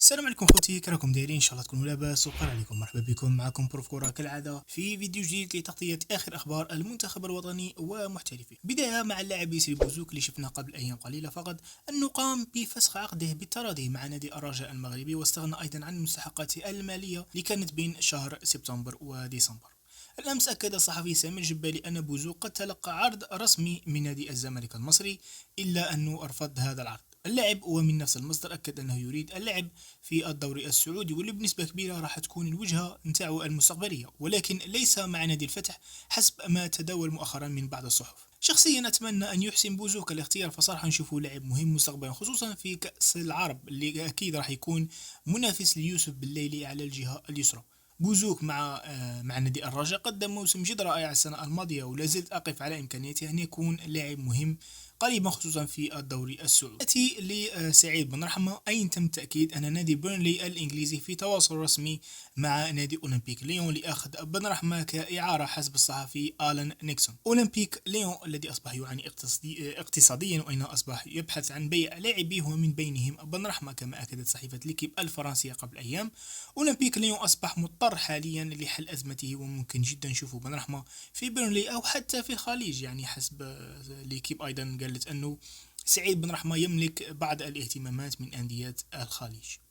السلام عليكم خوتي، كراكم دايرين؟ ان شاء الله تكونوا لاباس وقال عليكم. مرحبا بكم، معكم بروف كورة كالعاده في فيديو جديد لتغطيه اخر اخبار المنتخب الوطني ومحترفيه. بدايه مع اللاعب ياسر بوزوك اللي شفنا قبل ايام قليله فقط انه قام بفسخ عقده بالتراضي مع نادي الرجاء المغربي، واستغنى ايضا عن مستحقاته الماليه اللي كانت بين شهر سبتمبر وديسمبر. الأمس أكد الصحفي سامي الجبالي أن بوزوك قد تلقى عرض رسمي من نادي الزمالك المصري، إلا أنه رفض هذا العرض. اللاعب ومن نفس المصدر أكد أنه يريد اللعب في الدوري السعودي، واللي بنسبة كبيرة راح تكون الوجهة نتاعو المستقبلية، ولكن ليس مع نادي الفتح حسب ما تداول مؤخرا من بعض الصحف. شخصيا أتمنى أن يحسن بوزوك الاختيار، فصراحة نشوفه لاعب مهم مستقبلا، خصوصا في كأس العرب اللي أكيد راح يكون منافس ليوسف بالليلي على الجهة اليسرى. بوزوك مع نادي الرجاء قدم موسم جد رائع السنة الماضية، ولا زلت أقف على إمكانيته أن يكون لاعب مهم قريبا، خصوصا في الدوري السعودي. أتي لسعيد بن رحمة، أين تم تأكيد أن نادي بيرنلي الإنجليزي في تواصل رسمي مع نادي أولمبيك ليون لأخذ بن رحمة كإعارة حسب الصحفي آلان نيكسون. أولمبيك ليون الذي أصبح يعاني اقتصاديا، وأين أصبح يبحث عن بيع لاعبيه ومن بينهم بن رحمة، كما أكدت صحيفة ليكيب الفرنسية قبل أيام. أولمبيك ليون أصبح مضطر حاليا لحل أزمته، وممكن جدا نشوفه بن رحمة في بيرنلي أو حتى في الخليج. يعني حسب ليكيب أيضا قالت أنه سعيد بن رحمة يملك بعض الاهتمامات من أندية الخليج.